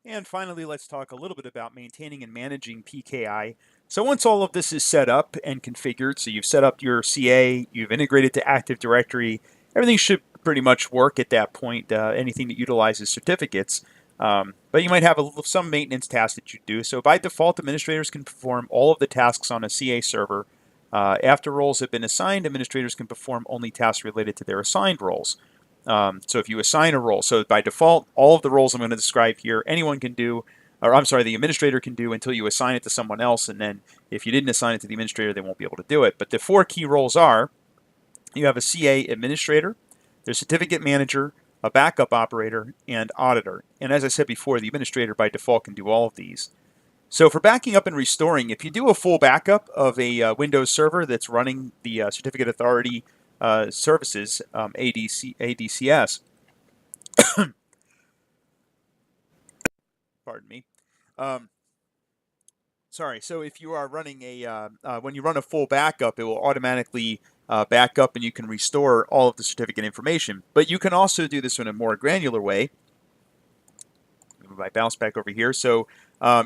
And finally, let's talk a little bit about maintaining and managing PKI. So once all of this is set up and configured, so you've set up your CA, you've integrated to Active Directory, everything should pretty much work at that point, anything that utilizes certificates. But you might have some maintenance tasks that you do. So by default, administrators can perform all of the tasks on a CA server. After roles have been assigned, administrators can perform only tasks related to their assigned roles. So if you assign a role, so by default, all of the roles I'm going to describe here, anyone can do, or I'm sorry, the administrator can do until you assign it to someone else. And then if you didn't assign it to the administrator, they won't be able to do it. But the four key roles are, you have a CA administrator, there's certificate manager, a backup operator, and auditor. And as I said before, the administrator by default can do all of these. So for backing up and restoring, if you do a full backup of a Windows server that's running the Certificate Authority Services, ADCS, pardon me. Um, Sorry, so if you are running when you run a full backup, it will automatically back up and you can restore all of the certificate information. But you can also do this in a more granular way. Move my bounce back over here. So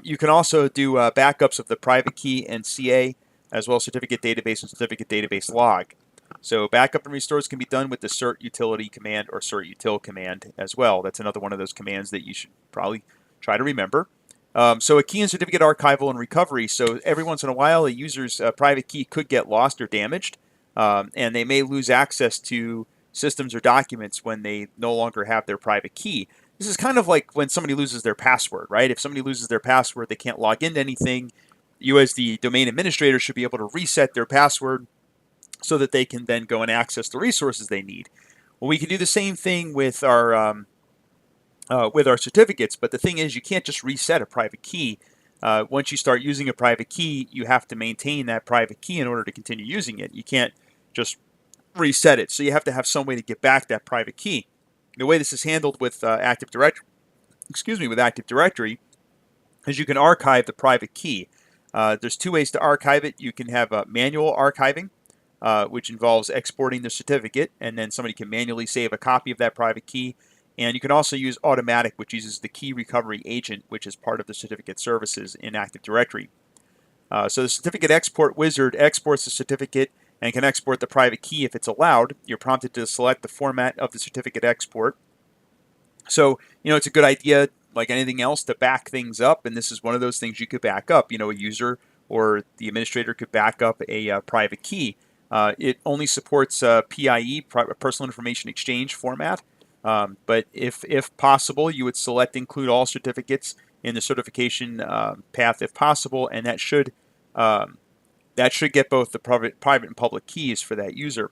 you can also do backups of the private key and CA, as well as certificate database and certificate database log. So backup and restores can be done with the cert utility command or cert util command as well. That's another one of those commands that you should probably try to remember. So a key and certificate archival and recovery. So every once in a while, a user's private key could get lost or damaged, and they may lose access to systems or documents when they no longer have their private key. This is kind of like when somebody loses their password, right? If somebody loses their password, they can't log into anything. You as the domain administrator should be able to reset their password so that they can then go and access the resources they need. Well, we can do the same thing with our certificates, but the thing is, you can't just reset a private key. Once you start using a private key, you have to maintain that private key in order to continue using it. You can't just reset it, so you have to have some way to get back that private key. The way this is handled with Active Directory, is you can archive the private key. There's two ways to archive it. You can have manual archiving, which involves exporting the certificate, and then somebody can manually save a copy of that private key. And you can also use automatic, which uses the key recovery agent, which is part of the certificate services in Active Directory. So the certificate export wizard exports the certificate and can export the private key if it's allowed. You're prompted to select the format of the certificate export. So, it's a good idea, like anything else, to back things up, and this is one of those things you could back up. A user or the administrator could back up a private key. It only supports PIE, Personal Information Exchange format, but if possible, you would select include all certificates in the certification path if possible, and that should get both the private and public keys for that user.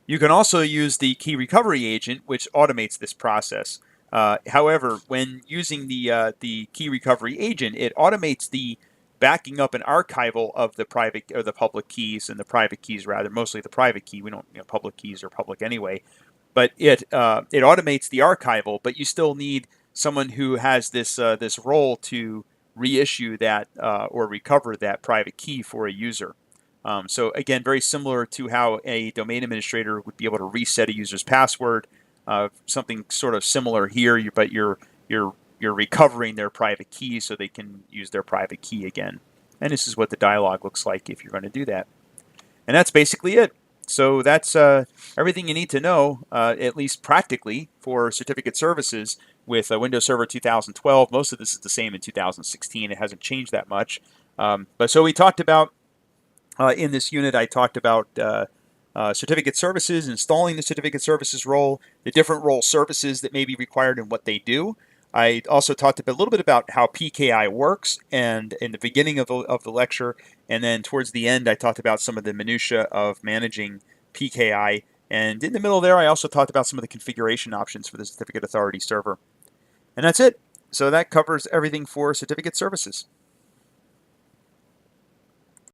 You can also use the key recovery agent, which automates this process. However, when using the key recovery agent, it automates the backing up and archival of the private or the public keys, and the private keys rather, mostly the private key. We don't, public keys are public anyway. But it automates the archival, but you still need someone who has this role to reissue that or recover that private key for a user. So again, very similar to how a domain administrator would be able to reset a user's password. Something sort of similar here, but you're recovering their private key so they can use their private key again. And this is what the dialog looks like if you're going to do that. And that's basically it. So that's everything you need to know, at least practically, for certificate services with Windows Server 2012. Most of this is the same in 2016. It hasn't changed that much. But so we talked about, in this unit, I talked about certificate services, installing the certificate services role, the different role services that may be required and what they do. I also talked a little bit about how PKI works, and in the beginning of the lecture, and then towards the end, I talked about some of the minutia of managing PKI. And in the middle there, I also talked about some of the configuration options for the Certificate Authority server. And that's it. So that covers everything for certificate services.